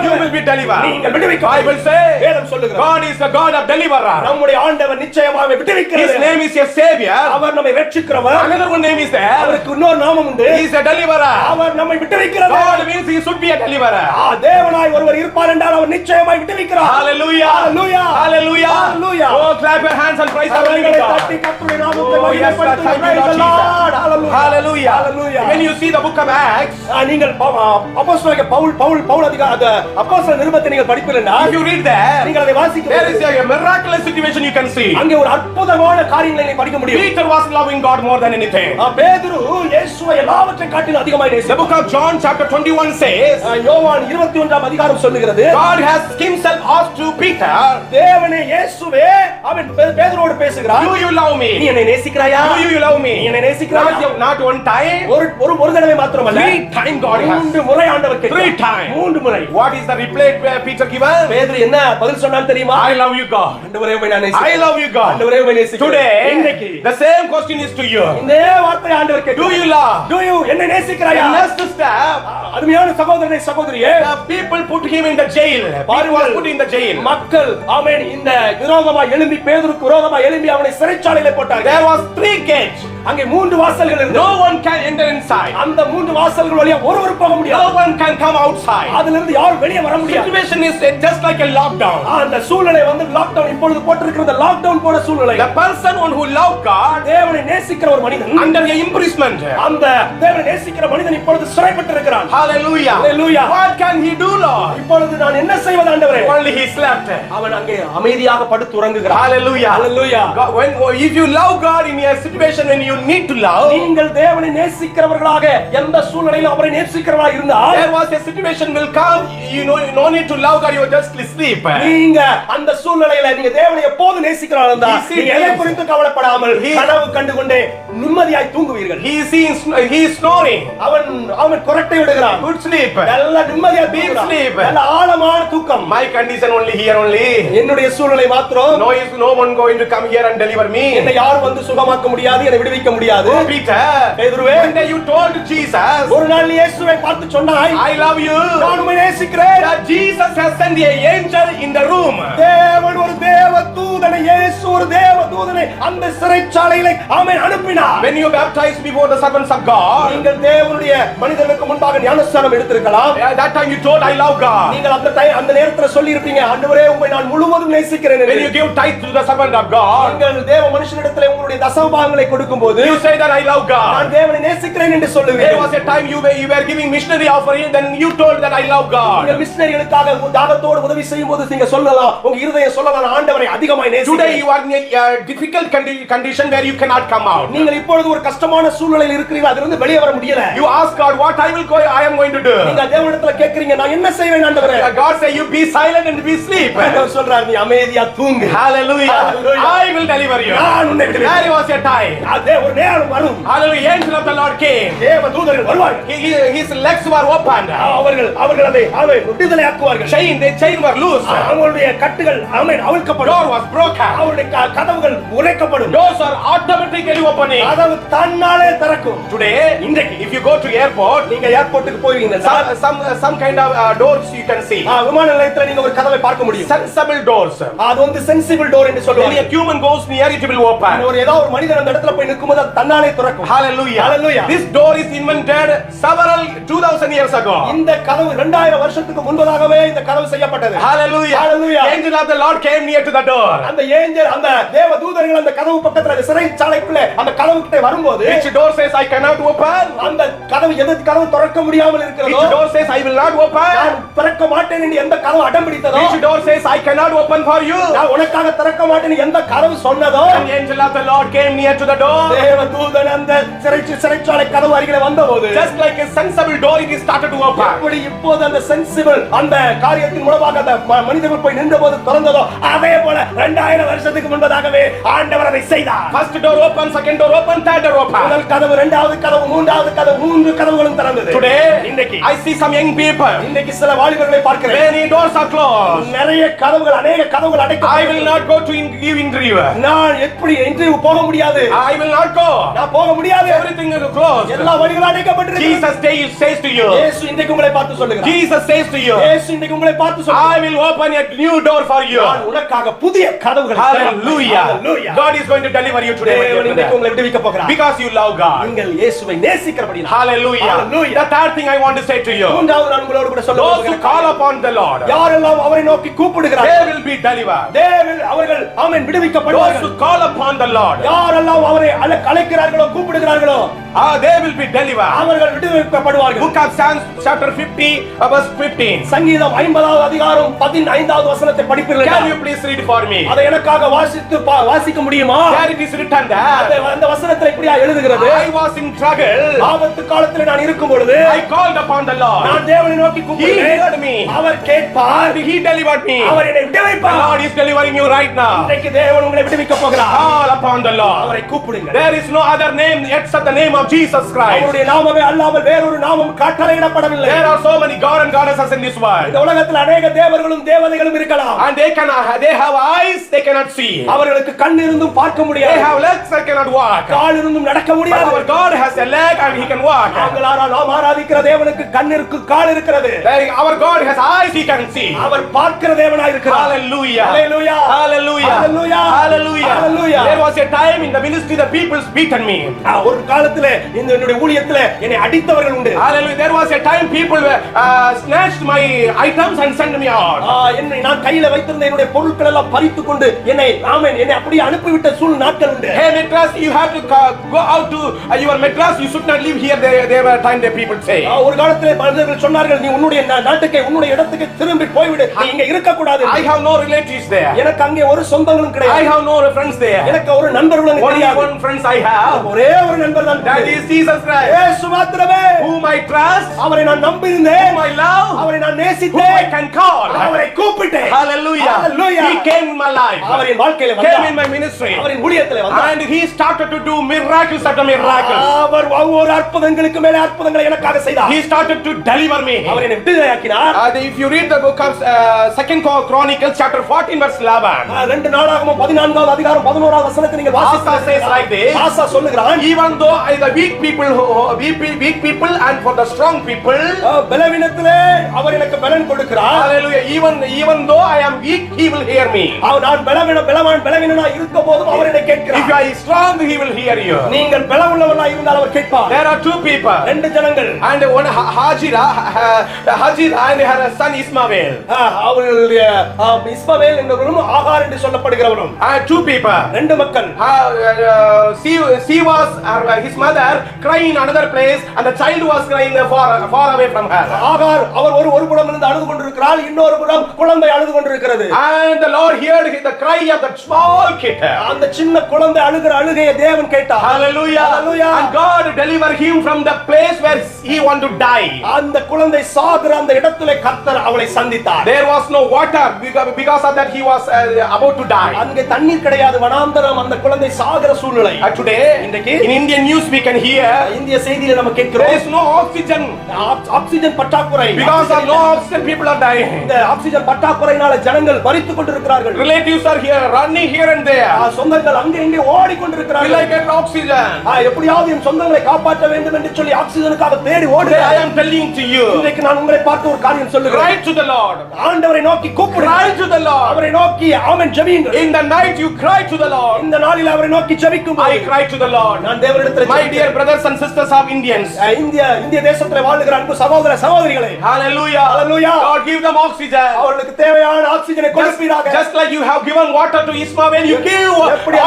you will be delivered. நீங்கள் விடுவிக்க Bible say வேதம் சொல்லுகிறது, God is the God of deliverer. நம்முடைய ஆண்டவர் நிச்சயமாக விடுவிக்கிறார். His name is a savior. அவர் நம்மை ரட்சிக்கிறவர். Another one name is there. அவருக்கு இன்னொரு நாமம் உண்டு. He is a deliverer. அவர் நம்மை விடுவிக்கிறவர். God means he should be a deliverer. தேவனாய் ஒருவர் இருப்பார் என்றால் அவர் நிச்சயமாய் விடுவிக்கிறார். Hallelujah. Hallelujah. Hallelujah. Hallelujah. Oh, clap your hands and praise the living God. கர்த்தருடைய நாமத்தை Oh, yes, Lord. Thank you, Lord Jesus. Hallelujah. Hallelujah. When you see the book of Acts, நீங்கள் அப்போஸ்தலனாகிய பவுல் அதிகார அப்போஸ்தலர் நிருபத்தை நீங்கள் படிப்பீர்களா? if you read there, நீங்கள் அதை வாசிக்க there is a miraculous situation you can see. அங்கே ஒரு அற்புதமான காரியங்களை நீங்க படிக்க முடியும். Peter was loving God more than anything. பேதுரு இயேசுவை எல்லாவற்றையும் காட்டிலும் அதிகமாய் நேசித்தார். The book of John chapter 21 says, யோவான் 21ஆம் அதிகாரம் சொல்லுகிறது, God has himself asked to Peter, தேவனே இயேசுவே அவன் பேதுருவோடு பேசுகிறார், do you love me? நீ என்னை நேசிக்கிறாயா? Do you love me? நீ என்னை நேசிக்கிறாயா? Not one time, ஒரு தடவை மாத்திரமல்ல, 3 times God has. 3 முறை ஆண்டவர் கேட்டார். 3 times. 3 முறை. What is the reply Peter given? பேதுரு என்ன பதில் சொன்னான் தெரியுமா? I love you God. ஆண்டவரே உம்மை நான் நேசிக்கிறேன். I love you God. ஆண்டவரே உம்மை நேசிக்கிறேன். Today, இன்னைக்கு the same question is to you. இந்த வார்த்தை ஆண்டவர் கேட்கிறார். Do you love? Do you என்னை நேசிக்கிறாயா? The next step, அருமையான சகோதரனே சகோதரியே, the people put him in the jail. Peter was put in the jail. மக்கள் ஆமென் இந்த விரோதமாக எழும்பி பேதுருக்கு விரோதமாக எழும்பி அவனை சிறைச்சாலையிலே போட்டார்கள். There was 3 gates. அங்கே 3 வாசல்கள் இருந்தது. No one can enter inside. அந்த 3 வாசல்கள் வழியா ஒருவர் போக முடியாது. No one can come outside. அதிலிருந்து யாரும் வெளியே வர முடியாது. Situation is just like a lockdown. அந்த சூழ்நிலை வந்து லாக்டவுன் இப்பொழுது போட்டிருக்கிற லாக்டவுன் போன சூழ்நிலை. The person who loved God, தேவனை நேசிக்கிற ஒரு மனிதன் under a imprisonment. அந்த தேவனை நேசிக்கிற மனிதன் இப்பொழுது சிறைப்பட்டிருக்கிறான். Hallelujah. Hallelujah. What can he do, Lord? இப்பொழுது நான் என்ன செய்வது ஆண்டவரே? Only he slept. அவன் அங்கே அமைதியாக படுத்து உறங்குகிறான். Hallelujah. Hallelujah. If you love God in a situation when you need to love, நீங்கள் தேவனை நேசிக்கிறவர்களாக எந்த சூழ்நிலையிலும் அவரை நேசிக்கிறவர்களாக இருந்தால் there was a situation will come, you know, no need to love God, you just sleep. நீங்க அந்த சூழ்நிலையில நீங்க தேவனை எப்போது நேசிக்கிறவர்களா இருந்தால் நீங்க எதை குறித்து கவலைப்படாமல் கனவு கண்டுகொண்டே நிம்மதியாய் தூங்குவீர்கள். He is snoring. அவன் குரட்டை விடுகிறான். Good sleep. நல்ல நிம்மதியா Deep sleep. நல்ல ஆழமான தூக்கம். My condition only here only. என்னுடைய சூழ்நிலை மாத்திரம் No one going to come here and deliver me. என்னை யாரும் வந்து சுகமாக்க முடியாது, என்னை விடுவிக்க முடியாது. Peter, பேதுருவே, one day you told Jesus, ஒரு நாள் இயேசுவை பார்த்து சொன்னாய், I love you. நான் உம்மை நேசிக்கிறேன். That Jesus has sent an angel in the room. தேவன் ஒரு தேவதூதனை, இயேசு ஒரு தேவதூதனை அந்த சிறைச்சாலையிலே ஆமென் அனுப்பினார். When you baptized before the servants of God, நீங்கள் தேவனுடைய மனிதனுக்கு முன்பாக ஞானஸ்நானம் எடுத்திருக்கலாம். that time you told I love God. நீங்கள் அந்த நேரத்துல சொல்லி இருப்பீங்க, ஆண்டவரே உம்மை நான் முழுவதும் நேசிக்கிறேன் When என்று. you give tithe to the servant of God, நீங்கள் தேவ மனுஷனிடத்திலே உங்களுடைய தசமபாகங்களை கொடுக்கும்போது you say that I love God. நான் தேவனை நேசிக்கிறேன் என்று There சொல்லுவீர்கள். was a time you were giving missionary offering, then you told that I love God. நீங்கள் மிஷனரிகளுக்காக தாகத்தோடு உதவி செய்யும்போது நீங்க சொல்லலாம், உங்க இருதயம் சொல்லலாம், நான் ஆண்டவரை அதிகமாய் Today நேசிக்கிறேன். you are in a difficult condition where you cannot come out. நீங்கள் இப்பொழுது ஒரு கஷ்டமான சூழ்நிலையில் இருக்கிறீர்கள், அதிலிருந்து வெளியே வர முடியல. You ask God what I am going to do. நீங்க தேவனிடத்துல கேக்குறீங்க, நான் என்ன செய்வேன் ஆண்டவரே? God say you be silent and be sleep. ஆண்டவர் சொல்றார், நீ அமைதியா தூங்கு. Hallelujah. Hallelujah. I will deliver you. நான் உன்னை விடுவிப்பேன். There was a time. அதே ஒரு நேரம் வரும், Hallelujah. Angel of the Lord came. தேவதூதர்கள் வருவார்கள். His legs were opened. அவர்கள் அதை விடுதலையாக்குவார்கள். The chain were loose. அவங்களுடைய கட்டுகள் ஆமென் அவிழ்க்கப்படும். Door was broken. அவருடைய கதவுகள் உடைக்கப்படும். Doors are automatically opening. கதவு தன்னாலே திறக்கும். Today, இன்றைக்கு if you go to airport, நீங்க ஏர்போர்ட்டுக்கு போவீங்க, some kind of doors you can see. விமான நிலையத்துல நீங்க ஒரு கதவை பார்க்க முடியும். Sensible doors. அது வந்து சென்சிபிள் டோர் என்று When சொல்லுவாங்க. a human goes near, it will open. ஒரு ஏதோ ஒரு மனிதன் அந்த இடத்துல போய் நிக்கும்போது அது தன்னாலே திறக்கும். Hallelujah. Hallelujah. This door is invented several 2000 years ago. இந்த கதவு 2000 வருஷத்துக்கு முன்பதாகவே இந்த கதவு செய்யப்பட்டது. Hallelujah. Hallelujah. Angel of the Lord came near to the door. அந்த ஏஞ்சல், அந்த தேவதூதர்கள் அந்த கதவு பக்கத்துல, அந்த சிறைச்சாலைக்குள்ள அந்த கதவு கிட்ட வரும்போது, Which door says I cannot open? அந்த கதவு எந்த கதவு திறக்க முடியாமல் இருக்கிறதோ, Which door says I will not open? நான் திறக்க மாட்டேன் என்று எந்த கதவு அடம் பிடித்ததோ, Which door says I cannot open for you? நான் உனக்காக திறக்க மாட்டேன் எந்த கதவு சொன்னதோ, And the angel of the Lord came near to the door. தேவதூதன் அந்த சிறைச்சாலை கதவு அருகிலே வந்தபோது, Just like a sensible door, it is started to open. எப்படி இப்போது அந்த சென்சிபிள் அந்த காரியத்தின் மூலமாக அந்த மனிதர்கள் போய் நின்றபோது திறந்ததோ, அதே போல 2000 வருஷத்துக்கு முன்பதாகவே ஆண்டவர் அதை செய்தார். First door open, second door open, third door open. முதல் கதவு, இரண்டாவது கதவு, மூன்றாவது கதவு, 3 கதவுகளும் திறந்தது. Today, இன்னைக்கு I see some young people. இன்னைக்கு சில வாலிபர்களை பார்க்கிறேன். Many doors are closed. நிறைய கதவுகள், அநேக கதவுகள் அடைக்கப்பட்டது. I will not go to give interview. நான் எப்படி இன்டர்வியூ போக முடியாது, I will not go. நான் போக முடியாது, Everything is closed. எல்லா வழிகளும் அடைக்கப்பட்டிருக்கு. Jesus says to you. இயேசு இன்றைக்கு உங்களை பார்த்து சொல்லுகிறார். Jesus says to you. இயேசு இன்றைக்கு உங்களை பார்த்து சொல்லுகிறார், I will open a new door for you. நான் உனக்காக புதிய கதவுகளை Hallelujah. Hallelujah. God is going to deliver you today. தேவன் இன்றைக்கு உங்களை விடுவிக்க போகிறார். Because you love God. நீங்கள் இயேசுவை நேசிக்கிறபடியால். Hallelujah. Hallelujah. The third thing I want to say to you. மூன்றாவது நான் உங்களோடு கூட சொல்ல Those who call upon the Lord, யாரெல்லாம் அவரை நோக்கி they கூப்பிடுகிறார்கள், will be delivered. அவர்கள் ஆமென் Those விடுவிக்கப்படுவார்கள். who call upon the Lord, யாரெல்லாம் அவரை அழைக்கிறார்களோ, கூப்பிடுகிறார்களோ, they will be delivered. அவர்கள் விடுவிக்கப்படுவார்கள். Book of Psalms chapter 50 verse 15. சங்கீதம் 50வது அதிகாரம் 15வது வசனத்தை Can படிப்பீர்களா? you please read for me? அதை எனக்காக வாசிக்க முடியுமா? There it is written that அந்த வசனத்தில் இப்படியா எழுதுகிறது, I was in trouble. ஆபத்து காலத்தில் நான் இருக்கும் பொழுது I called upon the Lord. நான் தேவனை நோக்கி He கூப்பிட்டேன், heard me. அவர் கேட்பார், And He delivered me. அவர் என்னை The விடுவிப்பார். Lord is delivering you right now. இன்றைக்கு தேவன் உங்களை விடுவிக்க போகிறார். Call upon the Lord. அவரை கூப்பிடுங்கள். There is no other name except the name of Jesus Christ. அவருடைய நாமமே அல்லாமல் வேறொரு நாமம் கட்டளையிடப்படவில்லை. There are so many God and goddesses in this world. இந்த உலகத்தில் அநேக தேவர்களும் தேவதைகளும் இருக்கலாம். And they have eyes, they cannot see. அவர்களுக்கு கண் இருந்தும் பார்க்க They முடியாது, have legs, they cannot walk. கால் இருந்தும் நடக்க But முடியாது. our God has a leg and He can walk. நாம் ஆராதிக்கிற தேவனுக்கு கண் இருக்கு, கால் இருக்கிறது. Our God has eyes, He can see. அவர் பார்க்கிற தேவனாய் இருக்கிறார். Hallelujah. Hallelujah. Hallelujah. Hallelujah. Hallelujah. Hallelujah. There was a time in the ministry the people's beaten me. ஒரு காலத்திலே இந்த என்னுடைய ஊழியத்திலே என்னை அடித்தவர்கள் உண்டு. Hallelujah. There was a time people snatched my items and sent me out. என்னை நான் கையில வைத்திருந்த என்னுடைய பொருட்கள் எல்லாம் பறித்துக் கொண்டு என்னை என்னை அப்படியே அனுப்பிவிட்ட நாட்கள் உண்டு. Hey Madras, you have to go out to your Madras. You should not live here. There were time the people say. ஒரு காலத்திலே மனிதர்கள் சொன்னார்கள், நீ உன்னுடைய நாட்டுக்கு, உன்னுடைய இடத்துக்கு திரும்பி போய்விடு, நீ இங்க இருக்க கூடாது. I have no relatives there. எனக்கு அங்கே ஒரு சொந்தங்களும் I கிடையாது. have no friends there. எனக்கு ஒரு நண்பர் எனக்கு Only தெரியாது. one friends I have. ஒரே ஒரு நண்பர் தான். That is Jesus Christ. இயேசு மாத்திரமே. Whom I trust. அவரை நான் நம்பியிருந்தேன். Whom I love. அவரை நான் Whom I Nesithen. can call. அவரை கூப்பிட்டேன். Hallelujah. Hallelujah. He came in my life. அவர் என் வாழ்க்கையில Came வந்தார். in my ministry. அவரின் ஊழியத்திலே வந்தார். And he started to do miracles after miracles. அவர் ஒவ்வொரு அற்புதங்களுக்கு மேலே அற்புதங்களை எனக்காக செய்தார். He started to deliver me. அவர் என்னை விடுதலையாக்கினார். If you read the book of 2 Chronicles chapter 14 verse 11. 2 நாளாகமம் 14வது அதிகாரம் 11வது வசனத்தை நீங்க Asa says like this. ஆசா சொல்லுகிறான், Even though the weak people and for the strong people. பலவீனத்திலே அவர் எனக்கு பலன் கொடுக்கிறார். Hallelujah. Even though I am weak, he will hear me. நான் பலவீனனா இருக்கும்போதும் அவர் என்னை கேட்கிறார். If you are strong, he will hear you. நீங்கள் பலமுள்ளவனா இருந்தால் அவர் கேட்பார். There are two people. ரெண்டு ஜனங்கள். And one Hajira and her son Ismael. அவர்களுடைய இஸ்மவேல் என்பவரும் ஆகார் என்று சொல்லப்படுகிறவரும். Two people. ரெண்டு மக்கள். She was his mother crying in another place and the child was crying far away from her. ஆகார் அவர் ஒரு புறம் இருந்து அழுது கொண்டிருக்கிறாள், இன்னொரு புறம் குழந்தை அழுது கொண்டிருக்கிறது. And the Lord heard the cry of that small kid. அந்த சின்ன குழந்தை அழுகிற அழுகையை தேவன் கேட்டார். Hallelujah. Hallelujah. And God delivered him from the place where he wanted to die. அந்த குழந்தை சாகிற அந்த இடத்திலே கர்த்தர் அவளை சந்தித்தார். There was no water because of that he was about to die. அங்கே தண்ணீர் கிடையாது, வனாந்தரம், அந்த குழந்தை சாகிற சூழ்நிலை. Today இன்றைக்கு in Indian news we can hear இந்திய செய்தியில நம்ம there கேட்கிறோம், is no oxygen. ஆக்ஸிஜன் பற்றாக்குறை. Because of no oxygen people are dying. இந்த ஆக்ஸிஜன் பற்றாக்குறையினால ஜனங்கள் மரித்துக் கொண்டிருக்கிறார்கள். Relatives are here running here and there. சொந்தங்கள் அங்கே இங்கே Will ஓடிக்கொண்டிருக்கிறார்கள். I get oxygen? எப்படியாவது என் சொந்தங்களை காப்பாற்ற வேண்டும் என்று சொல்லி ஆக்ஸிஜனுக்காக தேடி Today I ஓடுகிறார்கள். am telling to you, இன்றைக்கு நான் உங்களை பார்த்து ஒரு காரியம் சொல்லுகிறேன். cry to the Lord. ஆண்டவரை நோக்கி கூப்பிடுங்கள். Cry to the Lord. அவரை நோக்கி ஆமென் ஜெபியுங்கள். In the night you cry to the Lord. இந்த நாளில் அவரை நோக்கி ஜெபிக்கும் I cry to the Lord. நான் தேவனிடத்தில் My dear brothers and sisters of Indians. இந்திய தேசத்திலே வாழுகிற அன்பு சகோதர சகோதரிகளே, Hallelujah. Hallelujah. God give them oxygen. அவர்களுக்கு தேவையான ஆக்ஸிஜனை கொடுப்பீராக. Just like you have given water to Ismael, you give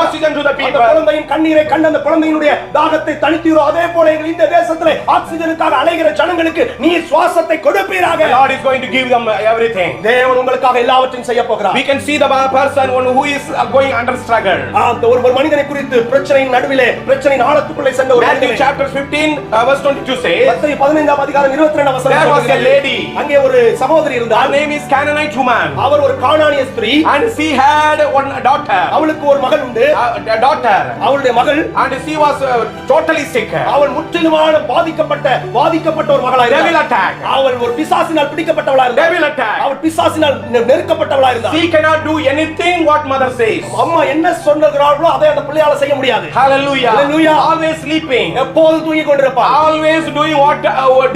oxygen to the அந்த people. குழந்தையின் கண்ணீரை கண்டு அந்த குழந்தையினுடைய தாகத்தை தணித்தீரோ, அதே போல எங்கள் இந்த தேசத்திலே ஆக்ஸிஜனுக்காக அலைகிற ஜனங்களுக்கு நீர் சுவாசத்தை கொடுப்பீராக. The Lord is going to give them everything. தேவன் உங்களுக்காக எல்லாவற்றையும் செய்ய போகிறார். We can see the person who is going under struggle. அந்த ஒரு மனிதனை குறித்து பிரச்சனையின் நடுவிலே பிரச்சனையின் ஆழத்துக்குள்ளே சென்ற ஒரு Matthew மனிதனை chapter 15 verse 22 says, மத்தேயு 15ஆம் அதிகாரம் 22ஆம் வசனம் there was a சொல்கிறது. lady. அங்கே ஒரு சகோதரி Her இருந்தார். name is Canaanite woman. அவர் ஒரு கானானிய ஸ்திரீ. And she had one daughter. அவளுக்கு ஒரு மகள் உண்டு. A daughter. அவளுடைய மகள் And she was totally sick. அவள் முற்றிலுமான பாதிக்கப்பட்ட ஒரு மகளாய் Devil இருந்தாள். attack. அவள் ஒரு பிசாசினால் பிடிக்கப்பட்டவளாய் இருந்தாள். Devil attack. அவள் பிசாசினால் நெருக்கப்பட்டவளாய் இருந்தாள். She cannot do anything what mother says. அம்மா என்ன சொல்லுகிறார்களோ அதை அந்த பிள்ளையால செய்ய முடியாது. Hallelujah. Hallelujah. Always sleeping. எப்போதும் தூங்கிக் கொண்டிருப்பாள். Always doing what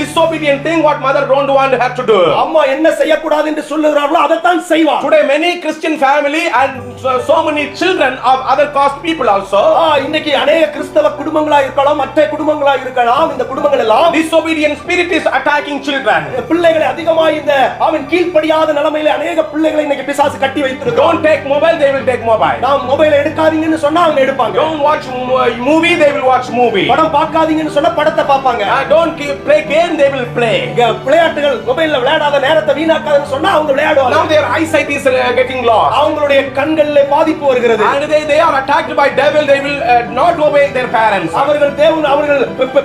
disobedient thing what mother don't want her to do. அம்மா என்ன செய்யக்கூடாது என்று சொல்லுகிறார்களோ அதைத்தான் செய்வாள். Today many Christian family and so many children of other caste people also. இன்னைக்கு अनेक கிறிஸ்தவ குடும்பங்களா இருக்கலாம், மற்ற குடும்பங்களா இருக்கலாம். இந்த குடும்பங்கள் எல்லாம் Disobedient spirit is attacking children. பிள்ளைகளை அதிகமாக இந்த அவன் கீழ்ப்படியாத நிலைமையில अनेक பிள்ளைகளை இன்னைக்கு பிசாசு கட்டி வைத்திருக்கிறான். Don't take mobile, they will take mobile. நாம் மொபைல் எடுக்காதீங்கன்னு சொன்னா அவங்க எடுப்பாங்க. Don't watch movie, they will watch movie. படம் பார்க்காதீங்கன்னு சொன்னா படத்தை பார்ப்பாங்க. Don't play game, they will play. விளையாட்டுகள் மொபைல்ல விளையாடாத நேரத்தை வீணாக்காதன்னு சொன்னா அவங்க விளையாடுவாங்க. Now their eyesight is getting lost. அவங்களுடைய கண்களிலே பாதிப்பு வருகிறது. And they are attacked by devil, they will not obey their parents. அவர்கள்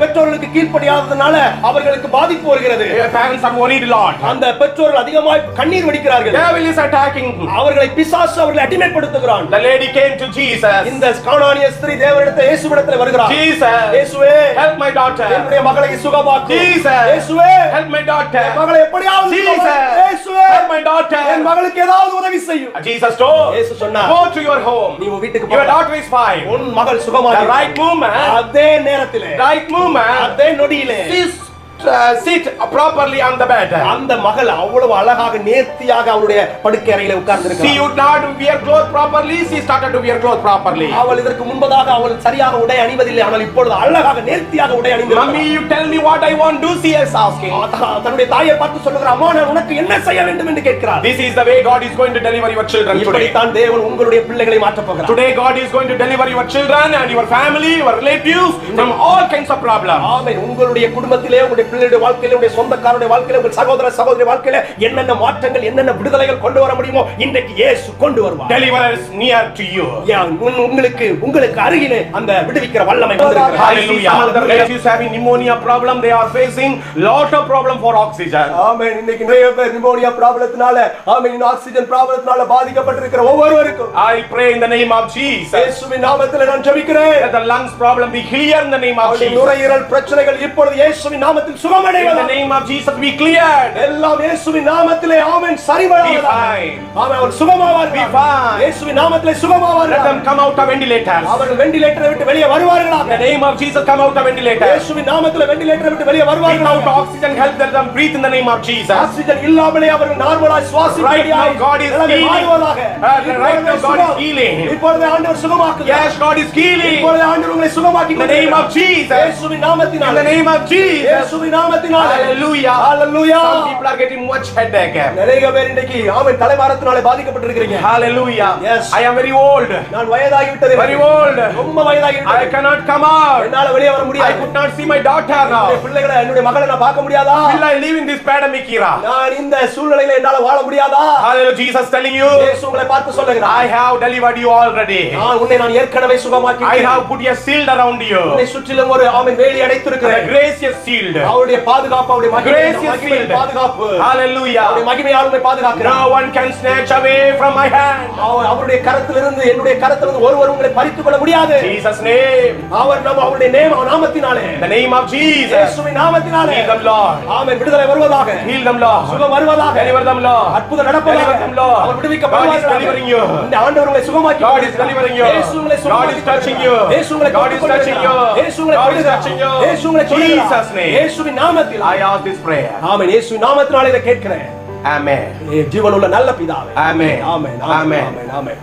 பெற்றோர்களுக்கு கீழ்ப்படியாததனால அவர்களுக்கு பாதிப்பு வருகிறது. Parents are worried a lot. அந்த பெற்றோர்கள் அதிகமாக கண்ணீர் வடிக்கிறார்கள். Devil is attacking. அவர்களை பிசாசு அவர்களை அடிமைப்படுத்துகிறான். The lady came to Jesus. இந்த கானானிய ஸ்திரீ தேவனிடத்தில் இயேசுவிடத்தில் வருகிறார். Jesus, இயேசுவே, help my daughter. என்னுடைய மகளை சுகமாக்கு. Jesus, இயேசுவே, help my daughter. மகளை எப்படியாவது Jesus, இயேசுவே, help my daughter. என் மகளுக்கு ஏதாவது உதவி செய்யும். Jesus told, இயேசு சொன்னார், go to your home. நீ உன் வீட்டுக்கு Your போ. daughter is fine. உன் மகள் The சுகமாகி. right moment, அதே நேரத்திலே right moment, அதே நொடியிலே sit properly on the bed. அந்த மகள் அவ்வளவு அழகாக நேர்த்தியாக அவளுடைய படுக்கை அறையில உட்கார்ந்து She இருக்கிறாள். would not wear clothes properly. She started to wear clothes properly. அவள் இதற்கு முன்பதாக அவள் சரியாக உடை அணிவதில்லை, ஆனால் இப்பொழுது அழகாக நேர்த்தியாக உடை அணிந்திருக்கிறாள். Mommy, you tell me what I want to do. She is asking. தன்னுடைய தாயை பார்த்து சொல்லுகிறார், அம்மா நான் உனக்கு என்ன செய்ய வேண்டும் என்று கேட்கிறார். This is the way God is going to deliver your children today. இப்படித்தான் தேவன் உங்களுடைய பிள்ளைகளை மாற்ற போகிறார். Today God is going to deliver your children and your family, your relatives from all kinds of problems. ஆமென். உங்களுடைய குடும்பத்திலே உங்களுடைய பிள்ளையுடைய வாழ்க்கையில, உங்களுடைய சொந்தக்காரருடைய வாழ்க்கையில, உங்கள் சகோதர சகோதரி வாழ்க்கையில என்னென்ன மாற்றங்கள், என்னென்ன விடுதலைகள் கொண்டு வர முடியுமோ இன்றைக்கு இயேசு கொண்டு வருவார். Deliverance near to you. உங்களுக்கு அருகிலே அந்த விடுவிக்கிற வல்லமை வந்திருக்கிறது. Hallelujah. Some of the relatives having pneumonia problem, they are facing lot of problem for oxygen. ஆமென். இன்னைக்கு நிறைய பேர் நிமோனியா ப்ராப்ளத்தினால, ஆமென், ஆக்ஸிஜன் ப்ராப்ளத்தினால பாதிக்கப்பட்டிருக்கிற ஒவ்வொருவருக்கும் I pray in the name of Jesus இயேசுவின் நாமத்திலே நான் ஜெபிக்கிறேன். that the lungs problem be clear in the name of Jesus. நுரையீரல் பிரச்சனைகள் இப்பொழுது இயேசுவின் நாமத்தில் In சுகமடைவதாக. the name of Jesus be cleared. எல்லாம் இயேசுவின் நாமத்திலே ஆமென் சரிவடைவதாக. Be fine. Amen. Our சுகமாவார்கள். Be fine. இயேசுவின் நாமத்திலே Let சுகமாவார்கள். them come out of ventilators. அவர்கள் வெண்டிலேட்டரை விட்டு வெளியே வருவார்களாக. In the name of Jesus come out of ventilators. இயேசுவின் நாமத்திலே வெண்டிலேட்டரை விட்டு வெளியே வருவார்களாக. Without oxygen help let them breathe in the name of Jesus. Oxygen இல்லாமலே அவர்கள் நார்மலாய் சுவாசிக்க Right now God is healing. Right now God is healing. இப்பொழுது ஆண்டவர் சுகமாக்குகிறார். Yes, God is healing. இப்பொழுது ஆண்டவர் உங்களை சுகமாக்கி In the name of Jesus. இயேசுவின் நாமத்தினாலே. In the name of Jesus. இயேசுவின் நாமத்தினாலே. Hallelujah. Hallelujah. Some people are getting much headache. நிறைய பேர் இன்னைக்கு ஆமென் தலைபாரத்தினாலே பாதிக்கப்பட்டிருக்கிறீங்க. Hallelujah. Yes. I am very old. நான் வயதாகி விட்டது. Very old. ரொம்ப வயதாகி I விட்டது. cannot come out. என்னால வெளியே வர I முடியாது. could not see my daughter now. என்னுடைய பிள்ளைகளை, என்னுடைய மகளை நான் பார்க்க முடியாதா? Will I live in this pandemic era? நான் இந்த சூழ்நிலையில என்னால வாழ முடியாதா? Hallelujah. Jesus telling you, இயேசு உங்களை பார்த்து சொல்லுகிறார். I have delivered you already. நான் ஏற்கனவே சுகமாக்கி I have put a shield around you. உன்னை சுற்றிலும் ஒரு ஆமென் வேலி A அடைத்திருக்கிறேன். gracious shield. அவருடைய பாதுகாப்பு, அவருடைய Gracious மகிமை shield. பாதுகாப்பு. Hallelujah. அவருடைய மகிமையால் உன்னை பாதுகாக்கிறார். No one can snatch away from my hand. அவருடைய கரத்திலிருந்து, என்னுடைய கரத்திலிருந்து ஒருவர் உங்களை பறித்துக் கொள்ள முடியாது. Jesus' name. அவருடைய நாமத்தினாலே, In the name of Jesus. இயேசுவின் நாமத்தினாலே Heal them, Lord. ஆமென் விடுதலை வருவதாக. Heal them, Lord. சுகம் வருவதாக. Deliver them, Lord. அற்புதம் நடப்பதாக. Deliver them, Lord. Our விடுவிக்கப்படுவார்கள். God is delivering you. இந்த ஆண்டவர் உங்களை சுகமாக்கி God is delivering you. இயேசு உங்களை God சுகமாக்கி is touching you. இயேசு உங்களை God is touching you. இயேசு உங்களை God is தொடுகிறார். touching you. இயேசு உங்களை தொடுகிறார். Jesus' name. இயேசுவின் நாமத்தில் I ask this prayer. ஆமென். இயேசுவின் நாமத்தினாலே இதை கேட்கிறேன். Amen. ஜீவனுள்ள நல்ல பிதாவே. Amen. ஆமென். Amen. ஆமென். ஆமென்.